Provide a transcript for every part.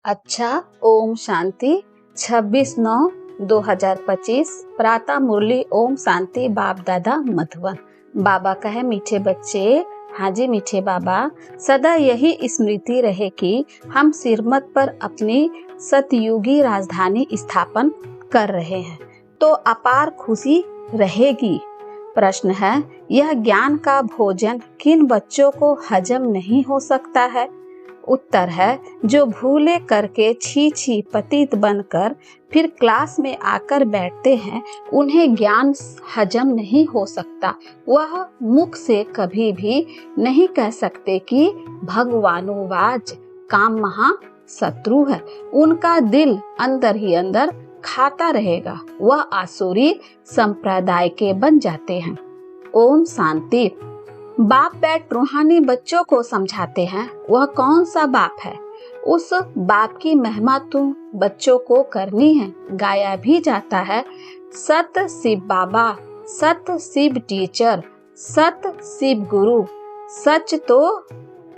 अच्छा, ओम शांति। 26/9/2025 प्रातः मुरली ओम शांति। बाप दादा मधुबन। बाबा कहे, मीठे बच्चे, हाँ जी मीठे बाबा, सदा यही स्मृति रहे कि हम सिरमत पर अपनी सतयुगी राजधानी स्थापन कर रहे हैं तो अपार खुशी रहेगी। प्रश्न है, यह ज्ञान का भोजन किन बच्चों को हजम नहीं हो सकता है? उत्तर है, जो भूले करके छी छी पतित बनकर फिर क्लास में आकर बैठते हैं, उन्हें ज्ञान हजम नहीं हो सकता। वह मुख से कभी भी नहीं कह सकते कि भगवानुवाच काम महा शत्रु है। उनका दिल अंदर ही अंदर खाता रहेगा। वह आसुरी संप्रदाय के बन जाते हैं। ओम शांति। बाप बैठ रूहानी बच्चों को समझाते हैं। वह कौन सा बाप है? उस बाप की महिमा तुम बच्चों को करनी है। गाया भी जाता है, सत शिव बाबा, सत शिव टीचर, सत शिव गुरु। सच तो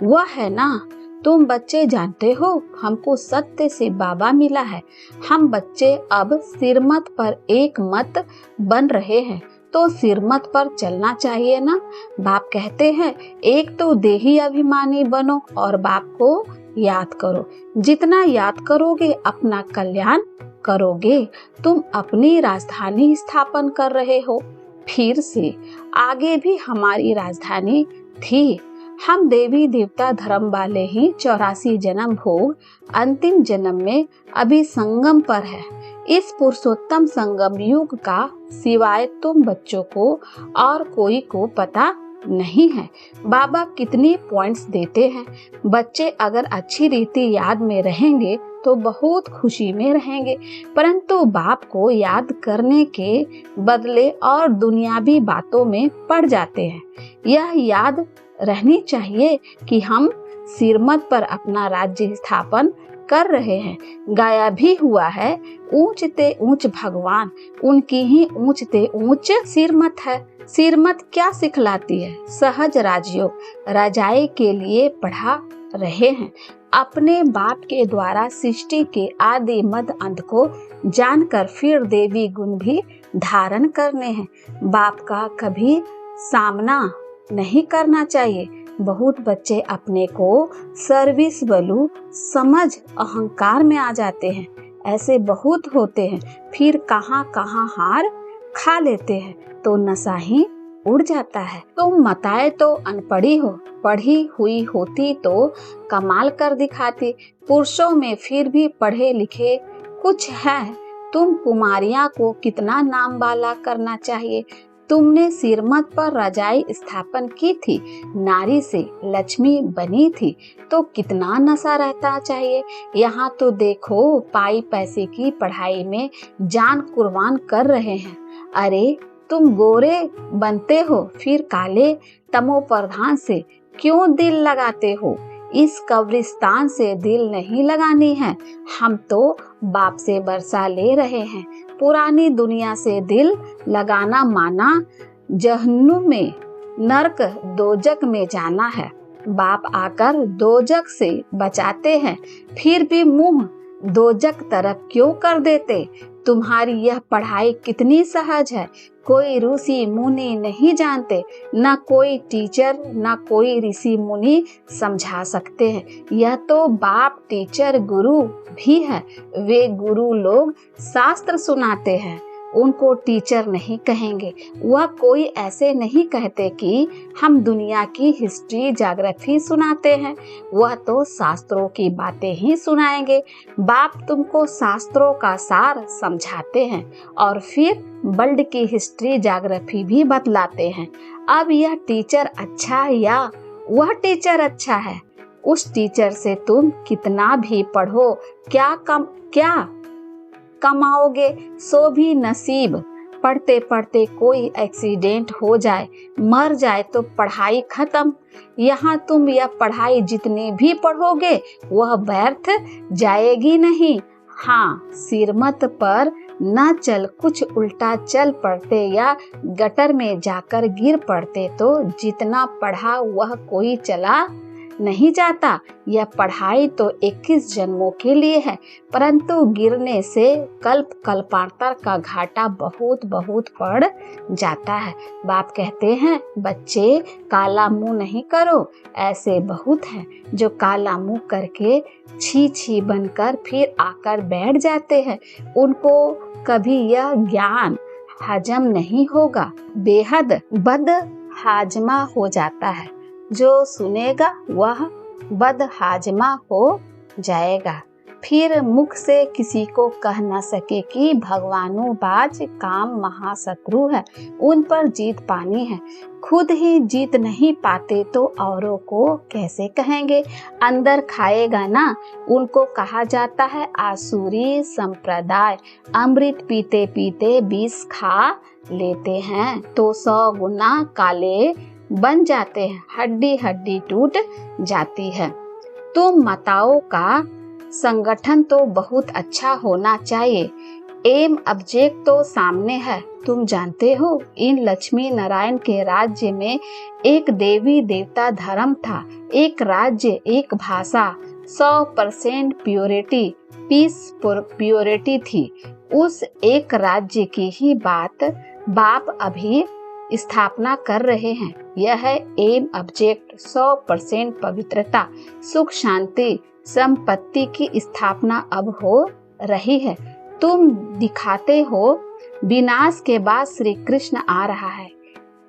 वह है ना। तुम बच्चे जानते हो, हमको सत्य शिव बाबा मिला है। हम बच्चे अब सिरमत पर एक मत बन रहे हैं तो सिरमत पर चलना चाहिए ना। बाप कहते हैं, एक तो देही अभिमानी बनो और बाप को याद करो। जितना याद करोगे अपना कल्याण करोगे। तुम अपनी राजधानी स्थापन कर रहे हो। फिर से आगे भी हमारी राजधानी थी। हम देवी देवता धर्म वाले ही 84 जन्म भोग अंतिम जन्म में अभी संगम पर है। इस पुरुषोत्तम संगम युग का सिवाय तुम बच्चों को और कोई को पता नहीं है। बाबा कितनी पॉइंट्स देते हैं। बच्चे अगर अच्छी रीति याद में रहेंगे तो बहुत खुशी में रहेंगे, परंतु बाप को याद करने के बदले और दुनियावी बातों में पड़ जाते हैं। यह याद रहनी चाहिए कि हम सिरमत पर अपना राज्य स्थापन कर रहे हैं। गाया भी हुआ है, ऊंच ते ऊंच भगवान, उनकी ही ऊंच ते ऊंच सिरमत है। सिरमत क्या सिखलाती है? सहज राजयोग राजाए के लिए पढ़ा रहे हैं। अपने बाप के द्वारा सृष्टि के आदि मध्य अंत को जानकर फिर देवी गुण भी धारण करने हैं। बाप का कभी सामना नहीं करना चाहिए। बहुत बच्चे अपने को सर्विस बलू समझ अहंकार में आ जाते हैं। ऐसे बहुत होते हैं, फिर कहाँ कहाँ हार खा लेते हैं तो नशा ही उड़ जाता है। तुम मताए तो अनपढ़ी हो, पढ़ी हुई होती तो कमाल कर दिखाती। पुरुषों में फिर भी पढ़े लिखे कुछ है। तुम कुमारियां को कितना नाम वाला करना चाहिए। तुमने सिरमत पर रजाई स्थापन की थी, नारी से लक्ष्मी बनी थी तो कितना नशा रहता चाहिए। यहाँ तो देखो, पाई पैसे की पढ़ाई में जान कुर्बान कर रहे हैं। अरे तुम गोरे बनते हो फिर काले तमो प्रधान से क्यों दिल लगाते हो? इस कब्रिस्तान से दिल नहीं लगानी है। हम तो बाप से बरसा ले रहे हैं। पुरानी दुनिया से दिल लगाना माना जहन्नुम में, नरक दोजक में जाना है। बाप आकर दोजक से बचाते हैं, फिर भी मुंह दोजक तरफ क्यों कर देते? तुम्हारी यह पढ़ाई कितनी सहज है। कोई ऋषि मुनि नहीं जानते, न कोई टीचर न कोई ऋषि मुनि समझा सकते हैं। यह तो बाप टीचर गुरु भी है। वे गुरु लोग शास्त्र सुनाते हैं, उनको टीचर नहीं कहेंगे। वह कोई ऐसे नहीं कहते कि हम दुनिया की हिस्ट्री ज्योग्राफी सुनाते हैं। वह तो शास्त्रों की बातें ही सुनाएंगे। बाप तुमको शास्त्रों का सार समझाते हैं और फिर वर्ल्ड की हिस्ट्री ज्योग्राफी भी बतलाते हैं। अब यह टीचर अच्छा है या वह टीचर अच्छा है? उस टीचर से तुम कितना भी पढ़ो, क्या कमाओगे? सो भी नसीब। पढ़ते पढ़ते कोई एक्सीडेंट हो जाए, मर जाए तो पढ़ाई खत्म। यहाँ तुम यह पढ़ाई जितनी भी पढ़ोगे वह व्यर्थ जाएगी नहीं। हाँ, सिरमत पर न चल कुछ उल्टा चल पड़ते या गटर में जाकर गिर पड़ते तो जितना पढ़ा वह कोई चला नहीं जाता। यह पढ़ाई तो 21 जन्मों के लिए है, परंतु गिरने से कल्प कल्पांतर का घाटा बहुत बहुत पड़ जाता है। बाप कहते हैं, बच्चे काला मुंह नहीं करो। ऐसे बहुत हैं जो काला मुंह करके छी छी बनकर फिर आकर बैठ जाते हैं। उनको कभी यह ज्ञान हजम नहीं होगा, बेहद बद हाजमा हो जाता है। जो सुनेगा वह बद हाजमा हो जाएगा। फिर मुख से किसी को कह न सके कि भगवानुबाज काम महाशत्रु है, उन पर जीत पानी है। खुद ही जीत नहीं पाते तो औरों को कैसे कहेंगे। अंदर खाएगा ना, उनको कहा जाता है आसुरी संप्रदाय। अमृत पीते पीते विष खा लेते हैं तो 100 गुना काले बन जाते हैं, हड्डी हड्डी टूट जाती है। तो माताओं का संगठन तो बहुत अच्छा होना चाहिए। एम ऑब्जेक्ट तो सामने है। तुम जानते हो, इन लक्ष्मी नारायण के राज्य में एक देवी देवता धर्म था, एक राज्य, एक भाषा, 100% प्योरिटी, पीस प्योरिटी थी। उस एक राज्य की ही बात बाप अभी स्थापना कर रहे हैं। यह है एम ऑब्जेक्ट, 100% पवित्रता, सुख, शांति, संपत्ति की स्थापना अब हो रही है। तुम दिखाते हो विनाश के बाद श्री कृष्ण आ रहा है।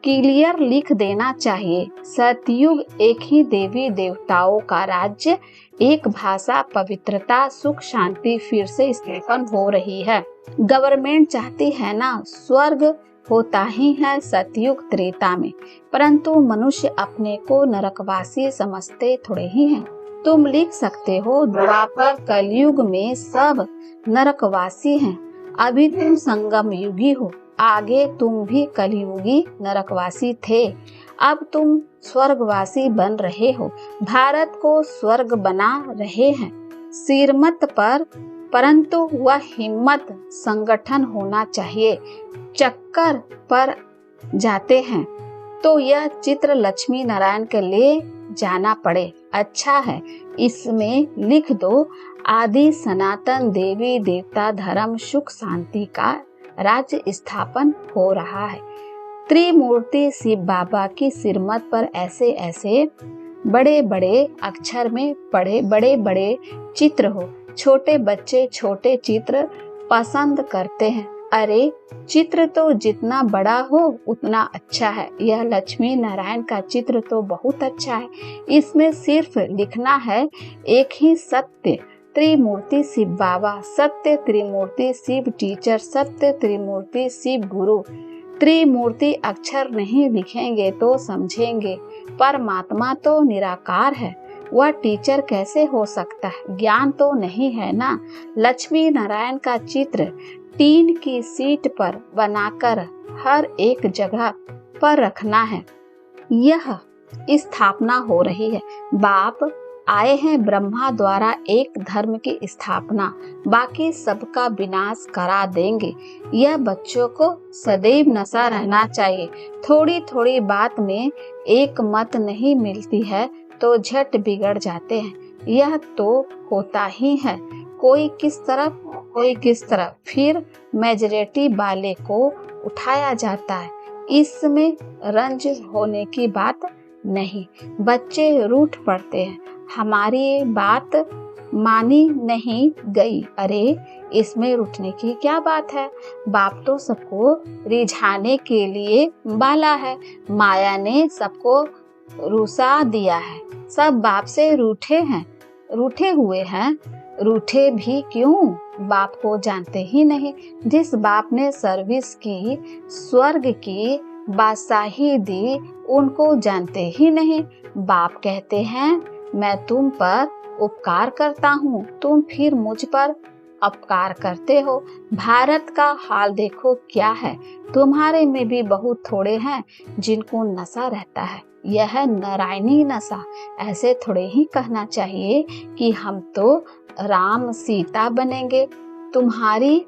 क्लियर लिख देना चाहिए, सतयुग, एक ही देवी देवताओं का राज्य, एक भाषा, पवित्रता, सुख, शांति फिर से स्थापन हो रही है। गवर्नमेंट चाहती है ना, स्वर्ग होता ही है सतयुग त्रेता में, परंतु मनुष्य अपने को नरकवासी समझते थोड़े ही हैं। तुम लिख सकते हो, द्वापर कलयुग में सब नरकवासी हैं। अभी तुम संगम युगी हो, आगे तुम भी कलयुगी नरकवासी थे। अब तुम स्वर्गवासी बन रहे हो, भारत को स्वर्ग बना रहे हैं सिरमत पर, परंतु वह हिम्मत संगठन होना चाहिए। चक्कर पर जाते हैं तो यह चित्र लक्ष्मी नारायण के लिए जाना पड़े, अच्छा है। इसमें लिख दो, आदि सनातन देवी देवता धर्म, सुख शांति का राज्य स्थापन हो रहा है। त्रिमूर्ति शिव बाबा की सिरमत पर ऐसे ऐसे बड़े बड़े अक्षर में पढ़े बड़े बड़े चित्र हो। छोटे बच्चे छोटे चित्र पसंद करते हैं। अरे चित्र तो जितना बड़ा हो उतना अच्छा है। यह लक्ष्मी नारायण का चित्र तो बहुत अच्छा है। इसमें सिर्फ लिखना है एक ही सत्य, त्रिमूर्ति शिव बाबा, सत्य त्रिमूर्ति शिव टीचर, सत्य त्रिमूर्ति शिव गुरु। त्रिमूर्ति अक्षर नहीं लिखेंगे तो समझेंगे परमात्मा तो निराकार है, वह टीचर कैसे हो सकता है, ज्ञान तो नहीं है ना। लक्ष्मी नारायण का चित्र टीन की सीट पर बनाकर हर एक जगह पर रखना है। यह स्थापना हो रही है। बाप आए हैं ब्रह्मा द्वारा एक धर्म की स्थापना, बाकी सबका विनाश करा देंगे। यह बच्चों को सदैव नशा रहना चाहिए। थोड़ी थोड़ी बात में एक मत नहीं मिलती है तो झट बिगड़ जाते हैं। यह तो होता ही है, कोई किस तरफ कोई किस तरफ, फिर मेजॉरिटी वाले को उठाया जाता है। इसमें रंज होने की बात नहीं। बच्चे रूठ पड़ते हैं, हमारी बात मानी नहीं गई। अरे इसमें रूठने की क्या बात है, बाप तो सबको रिझाने के लिए बाला है। माया ने सबको रुसा दिया है, सब बाप से रूठे हैं, रूठे हुए हैं। रूठे भी क्यों, बाप को जानते ही नहीं। जिस बाप ने सर्विस की, स्वर्ग की बादशाही दी, उनको जानते ही नहीं। बाप कहते हैं मैं तुम पर उपकार करता हूँ, तुम फिर मुझ पर अपकार करते हो। भारत का हाल देखो क्या है, तुम्हारे में भी बहुत थोड़े हैं जिनको नशा रहता है। यह नारायणी नशा। ऐसे थोड़े ही कहना चाहिए कि हम तो राम सीता बनेंगे। तुम्हारी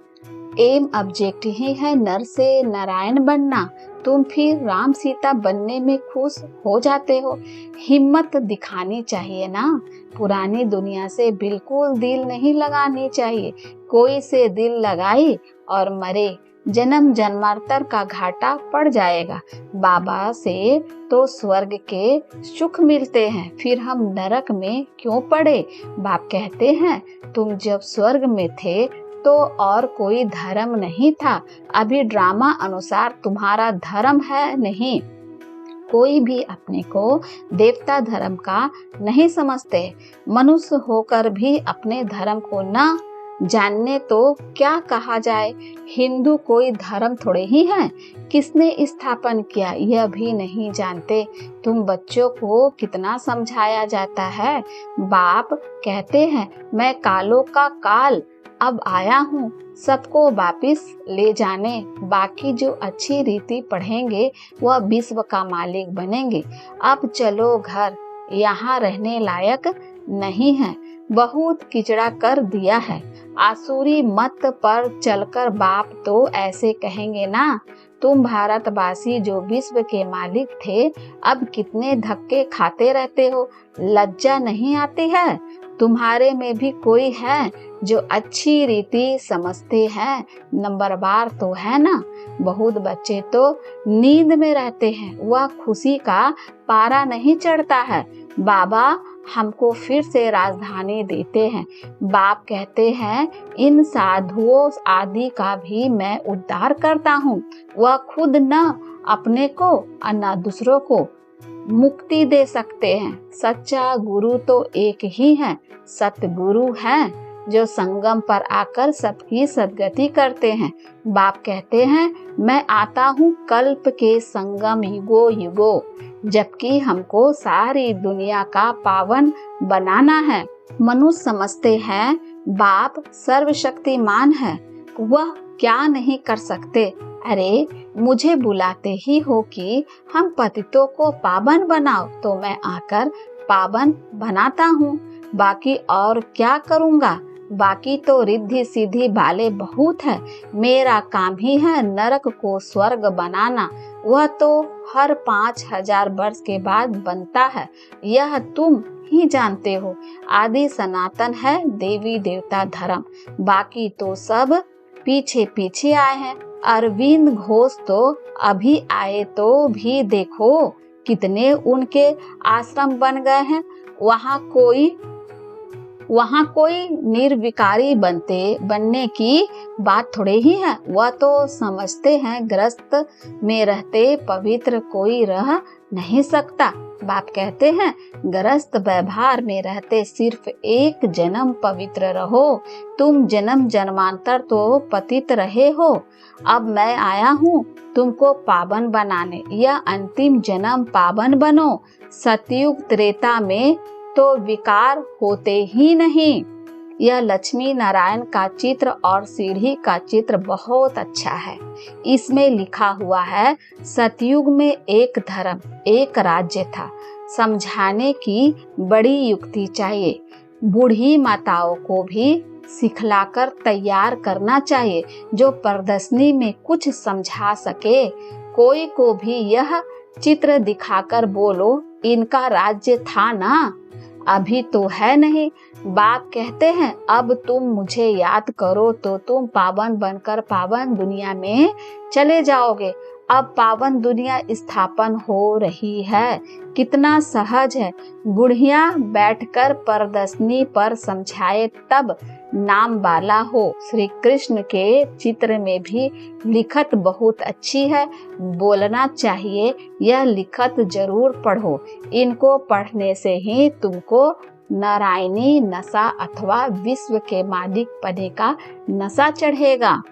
एम ऑब्जेक्ट ही है नर से नारायण बनना, तुम फिर राम सीता बनने में खुश हो जाते हो। हिम्मत दिखानी चाहिए ना, पुरानी दुनिया से बिल्कुल दिल नहीं लगानी चाहिए। कोई से दिल लगाई और मरे, जन्म जन्मांतर का घाटा पड़ जाएगा। बाबा से तो स्वर्ग के सुख मिलते हैं, फिर हम नरक में क्यों पड़े। बाप कहते हैं तुम जब स्वर्ग में थे तो और कोई धर्म नहीं था, अभी ड्रामा अनुसार तुम्हारा धर्म है नहीं। कोई भी अपने को देवता धर्म का नहीं समझते। मनुष्य होकर भी अपने धर्म को न जानने तो क्या कहा जाए। हिंदू कोई धर्म थोड़े ही है, किसने स्थापन किया यह भी नहीं जानते। तुम बच्चों को कितना समझाया जाता है। बाप कहते हैं मैं कालों का काल अब आया हूँ, सबको वापिस ले जाने। बाकी जो अच्छी रीति पढ़ेंगे वह विश्व का मालिक बनेंगे। अब चलो घर, यहाँ रहने लायक नहीं है, बहुत किचड़ा कर दिया है। आसुरी मत पर चलकर बाप तो ऐसे कहेंगे ना। तुम भारतवासी जो विश्व के मालिक थे, अब कितने धक्के खाते रहते हो, लज्जा नहीं आती है। तुम्हारे में भी कोई है जो अच्छी रीति समझते हैं, नंबरवार तो है ना। बहुत बच्चे तो नींद में रहते हैं, वह खुशी का पारा नहीं चढ़ता है। बाबा हमको फिर से राजधानी देते हैं। बाप कहते हैं इन साधुओं आदि का भी मैं उद्धार करता हूँ। वह खुद न अपने को और न दूसरों को मुक्ति दे सकते हैं। सच्चा गुरु तो एक ही है, सतगुरु है जो संगम पर आकर सबकी सद्गति करते हैं। बाप कहते हैं मैं आता हूँ कल्प के संगम युगो युगो, जबकि हमको सारी दुनिया का पावन बनाना है। मनुष्य समझते हैं बाप सर्वशक्तिमान है, वह क्या नहीं कर सकते। अरे मुझे बुलाते ही हो कि हम पतितों को पावन बनाओ, तो मैं आकर पावन बनाता हूँ। बाकी और क्या करूँगा, बाकी तो रिद्धि सीधी वाले बहुत है। मेरा काम ही है नरक को स्वर्ग बनाना, वह तो हर 5000 वर्ष के बाद बनता है, यह तुम ही जानते हो। आदि सनातन है देवी देवता धर्म, बाकी तो सब पीछे पीछे आए हैं। अरविंद घोष तो अभी आए, तो भी देखो कितने उनके आश्रम बन गए हैं। वहाँ कोई निर्विकारी बनने की बात थोड़े ही है। वह तो समझते हैं गृहस्थ में रहते पवित्र कोई रह नहीं सकता। बाप कहते हैं गृहस्थ व्यवहार में रहते सिर्फ एक जन्म पवित्र रहो। तुम जन्म जन्मांतर तो पतित रहे हो, अब मैं आया हूँ तुमको पावन बनाने। यह अंतिम जन्म पावन बनो। सतयुग त्रेता में तो विकार होते ही नहीं। यह लक्ष्मी नारायण का चित्र और सीढ़ी का चित्र बहुत अच्छा है। इसमें लिखा हुआ है सतयुग में एक धर्म एक राज्य था। समझाने की बड़ी युक्ति चाहिए। बूढ़ी माताओं को भी सिखलाकर तैयार करना चाहिए, जो प्रदर्शनी में कुछ समझा सके। कोई को भी यह चित्र दिखाकर बोलो इनका राज्य था ना, अभी तो है नहीं। बाप कहते हैं अब तुम मुझे याद करो तो तुम पावन बनकर पावन दुनिया में चले जाओगे। अब पावन दुनिया स्थापन हो रही है, कितना सहज है। बुढ़िया बैठकर प्रदर्शनी पर समझाए तब नाम वाला हो। श्री कृष्ण के चित्र में भी लिखत बहुत अच्छी है, बोलना चाहिए यह लिखत जरूर पढ़ो। इनको पढ़ने से ही तुमको नारायणी नशा अथवा विश्व के मालिक पने का नशा चढ़ेगा।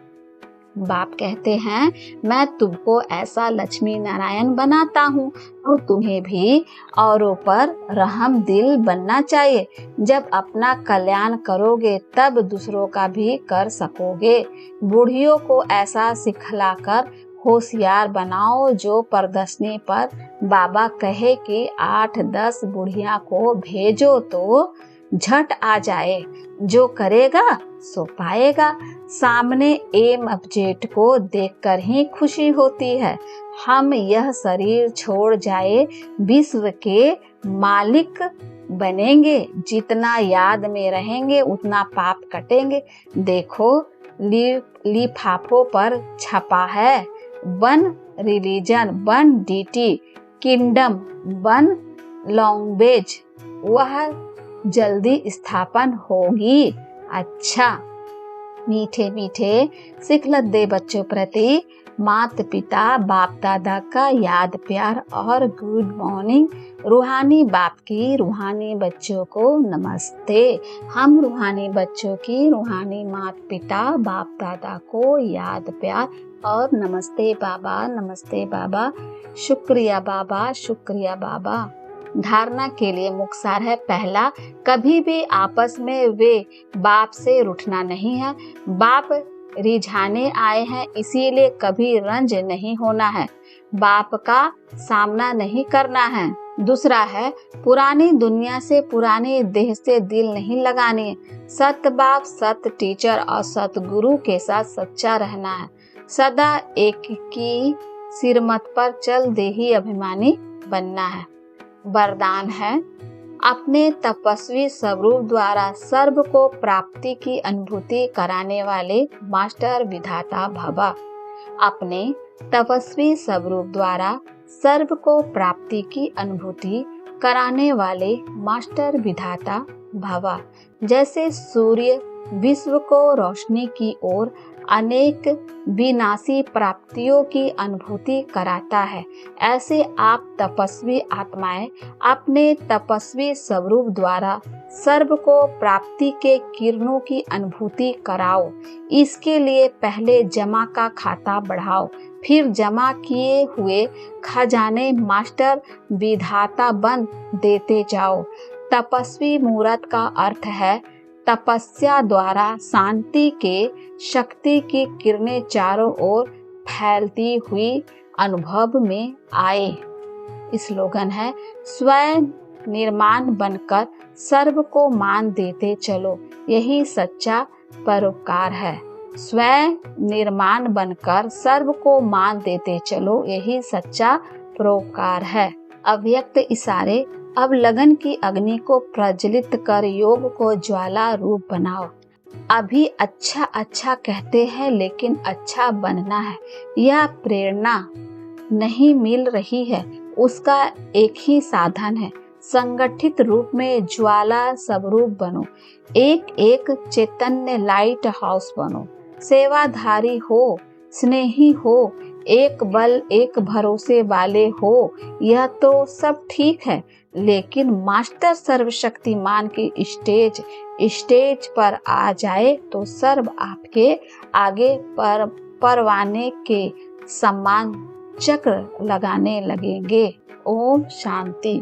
बाप कहते हैं मैं तुमको ऐसा लक्ष्मी नारायण बनाता हूँ, और तुम्हें भी औरों पर रहम दिल बनना चाहिए। जब अपना कल्याण करोगे तब दूसरों का भी कर सकोगे। बूढ़ियों को ऐसा सिखलाकर होशियार बनाओ, जो प्रदर्शनी पर बाबा कहे कि 8-10 बुढ़िया को भेजो तो झट आ जाए। जो करेगा सो पाएगा। सामने एम ऑब्जेक्ट को देखकर ही खुशी होती है। हम यह शरीर छोड़ जाए विश्व के मालिक बनेंगे। जितना याद में रहेंगे उतना पाप कटेंगे। देखो लिफाफों पर छपा है, 1 रिलीजन 1 डीटी, किंगडम 1 लैंग्वेज। वह जल्दी स्थापन होगी। अच्छा, मीठे मीठे सिखलत दे बच्चों प्रति माता पिता बाप दादा का याद प्यार और गुड मॉर्निंग। रूहानी बाप की रूहानी बच्चों को नमस्ते। हम रूहानी बच्चों की रूहानी माता पिता बाप दादा को याद प्यार और नमस्ते बाबा, नमस्ते बाबा, शुक्रिया बाबा, शुक्रिया बाबा। धारणा के लिए मुख्य है, पहला, कभी भी आपस में वे बाप से रूठना नहीं है। बाप रिझाने आए हैं, इसीलिए कभी रंज नहीं होना है। बाप का सामना नहीं करना है। दूसरा है, पुरानी दुनिया से पुरानी देह से दिल नहीं लगाने। सत्य बाप, सत्य टीचर और सतगुरु के साथ सच्चा रहना है। सदा एक की सिरमत पर चल देही अभिमानी बनना है। वरदान है, अपने तपस्वी स्वरूप द्वारा सर्व को प्राप्ति की अनुभूति कराने वाले मास्टर विधाता भवा। अपने तपस्वी स्वरूप द्वारा सर्व को प्राप्ति की अनुभूति कराने वाले मास्टर विधाता भवा। जैसे सूर्य विश्व को रोशनी की ओर अनेक विनाशी प्राप्तियों की अनुभूति कराता है, ऐसे आप तपस्वी आत्माएं अपने तपस्वी स्वरूप द्वारा सर्व को प्राप्ति के किरणों की अनुभूति कराओ। इसके लिए पहले जमा का खाता बढ़ाओ, फिर जमा किए हुए खजाने मास्टर विधाता बन देते जाओ। तपस्वी मूर्त का अर्थ है तपस्या द्वारा शांति के शक्ति की किरणें चारों ओर फैलती हुई अनुभव में आए। स्लोगन है, स्वयं निर्माण बनकर सर्व को मान देते चलो, यही सच्चा परोपकार है। स्वयं निर्माण बनकर सर्व को मान देते चलो, यही सच्चा परोपकार है। अव्यक्त इशारे, अब लगन की अग्नि को प्रज्वलित कर योग को ज्वाला रूप बनाओ। अभी अच्छा अच्छा कहते हैं लेकिन अच्छा बनना है, यह प्रेरणा नहीं मिल रही है। उसका एक ही साधन है, संगठित रूप में ज्वाला स्वरूप बनो। एक एक चैतन्य लाइट हाउस बनो। सेवाधारी हो, स्नेही हो, एक बल एक भरोसे वाले हो, यह तो सब ठीक है, लेकिन मास्टर सर्वशक्तिमान की स्टेज पर आ जाए तो सर्व आपके आगे परवाने के सम्मान चक्र लगाने लगेंगे। ओम शांति।